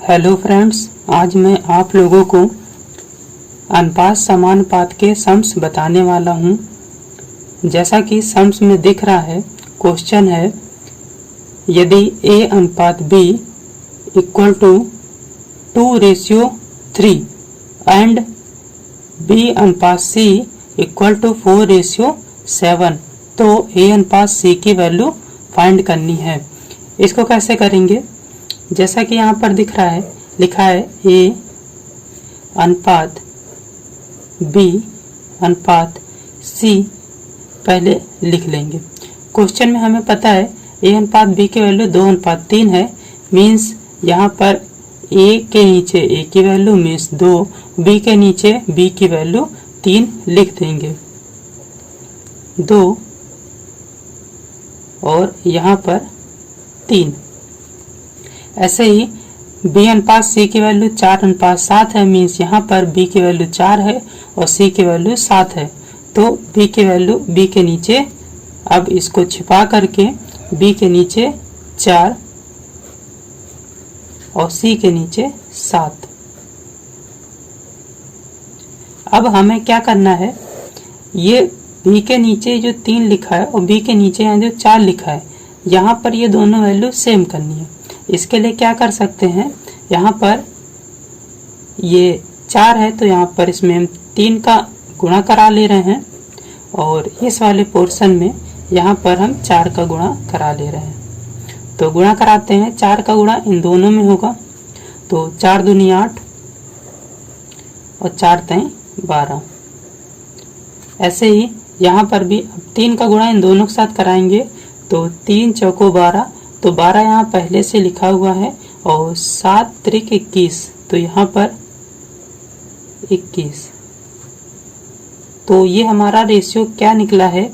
Hello friends, आज मैं आप लोगों को अनुपात समानुपात के सम्स बताने वाला हूं। जैसा कि सम्स में दिख रहा है, क्वेश्चन है यदि A अनुपात B equal to 2:3 and B अनुपात C इक्वल टू 4:7 तो A अनुपात C की वैल्यू फाइंड करनी है। इसको कैसे करेंगे? जैसा कि यहाँ पर दिख रहा है, लिखा है A अनुपात B अनुपात C पहले लिख लेंगे। क्वेश्चन में हमें पता है A अनुपात B की वैल्यू 2:3 है। मीन्स यहाँ पर A के नीचे A की वैल्यू मीन्स 2, B के नीचे B की वैल्यू 3 लिख देंगे। 2 और यहाँ पर 3। ऐसे ही B अनुपात C की वैल्यू 4:7 है। मीन्स यहाँ पर B की वैल्यू 4 है और C की वैल्यू 7 है। तो B की वैल्यू B के नीचे, अब इसको छिपा करके B के नीचे 4 और C के नीचे 7। अब हमें क्या करना है, ये B के नीचे जो 3 लिखा है और B के नीचे यहाँ जो 4 लिखा है, यहाँ पर ये दोनों वैल्यू सेम करनी है। इसके लिए क्या कर सकते हैं, यहाँ पर ये 4 है तो यहाँ पर इसमें हम 3 का गुणा करा ले रहे हैं और इस वाले पोर्शन में यहाँ पर हम 4 का गुणा करा ले रहे हैं। तो गुणा कराते हैं, 4 का गुणा इन दोनों में होगा तो 4 दूनी 8 और 4 3 12। ऐसे ही यहाँ पर भी 3 का गुणा इन दोनों के साथ कराएंगे तो 3 चौको 12, तो 12 यहाँ पहले से लिखा हुआ है और 7 त्रिक 21, तो यहाँ पर 21। तो ये हमारा रेशियो क्या निकला है,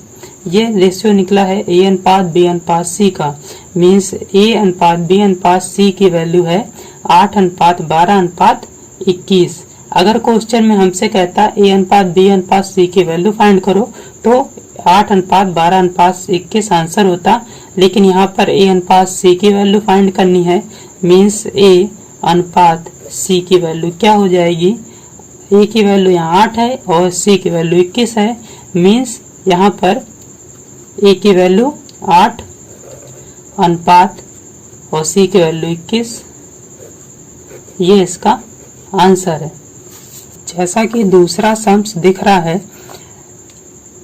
ये रेशियो निकला है A अनुपात B अनुपात C का। मीन्स A अनुपात B अनुपात C की वैल्यू है 8:12:21। अगर क्वेश्चन में हमसे कहता A अनुपात B अनुपात C की वैल्यू फाइंड करो तो 8:12:21 आंसर होता। लेकिन यहाँ पर A अनुपात C की वैल्यू फाइंड करनी है। मीन्स A अनुपात C की वैल्यू क्या हो जाएगी, A की वैल्यू यहाँ 8 है और C की वैल्यू 21 है। मीन्स यहाँ पर A की वैल्यू 8 अनुपात और C की वैल्यू 21, ये इसका आंसर है। जैसा कि दूसरा सम्स दिख रहा है,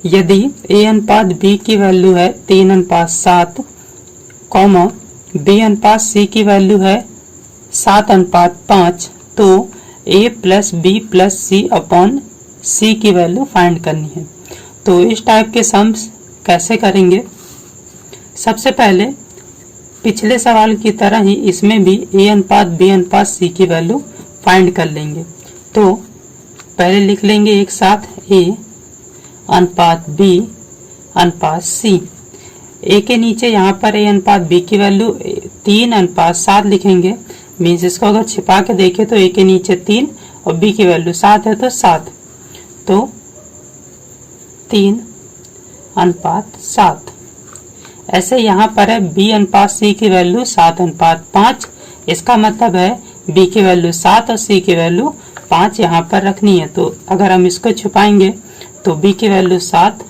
यदि A अनुपात B की वैल्यू है 3:7, कॉमा B अनुपात C की वैल्यू है 7:5, तो A plus B plus C upon C की वैल्यू फाइंड करनी है। तो इस टाइप के सम्स कैसे करेंगे? सबसे पहले पिछले सवाल की तरह ही इसमें भी A अनुपात B अनुपात C की वैल्यू फाइंड कर लेंगे। तो पहले लिख लेंगे एक साथ A अनुपात B अनुपात C। A के नीचे यहाँ पर A अनुपात B की वैल्यू 3:7 लिखेंगे। मीन्स इसको अगर छिपा के देखें तो A के नीचे 3 और B की वैल्यू 7 है तो 7, तो 3:7। ऐसे यहाँ पर है B अनुपात C की वैल्यू 7:5। इसका मतलब है B की वैल्यू 7 और C की वैल्यू 5 यहाँ पर रखनी है। तो अगर हम इसको छुपाएंगे तो B की वैल्यू 7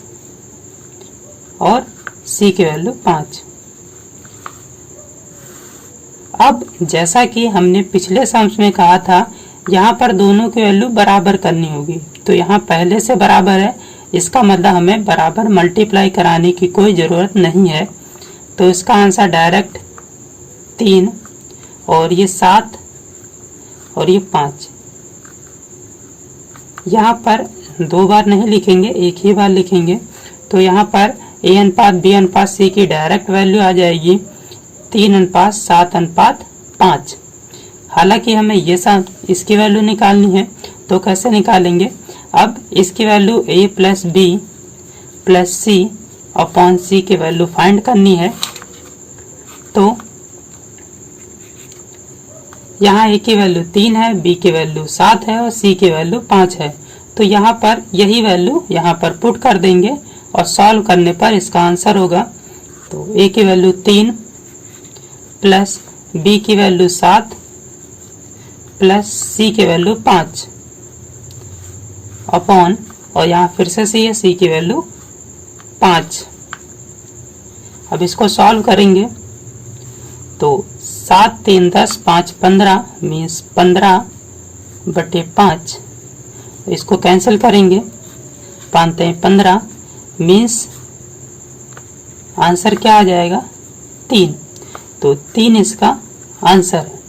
और C की वैल्यू 5। अब जैसा कि हमने पिछले सम्स में कहा था, यहाँ पर दोनों की वैल्यू बराबर करनी होगी। तो यहाँ पहले से बराबर है, इसका मतलब हमें बराबर मल्टीप्लाई कराने की कोई ज़रूरत नहीं है। तो इसका आंसर डायरेक्ट 3 और ये 7 और ये 5। यहाँ पर 2 बार नहीं लिखेंगे, एक ही बार लिखेंगे। तो यहाँ पर A अनुपात B अनुपात C की डायरेक्ट वैल्यू आ जाएगी 3:7:5। हालांकि हमें ये सब इसकी वैल्यू निकालनी है, तो कैसे निकालेंगे? अब इसकी value A plus B plus C upon C की वैल्यू फाइंड करनी है। तो यहाँ A की वैल्यू 3 है, B की वैल्यू 7 है और C की वैल्यू 5 है। तो यहाँ पर यही वैल्यू यहाँ पर पुट कर देंगे और सॉल्व करने पर इसका आंसर होगा। तो A की वैल्यू 3 प्लस B की वैल्यू 7 प्लस सी की वैल्यू 5 अपॉन, और यहाँ फिर से सी है, सी की वैल्यू 5। अब इसको सॉल्व करेंगे तो 7 3 10 5 15 मीन्स 15/5। इसको कैंसिल करेंगे, 5 3 15 मीन्स आंसर क्या आ जाएगा 3। तो 3 इसका आंसर है।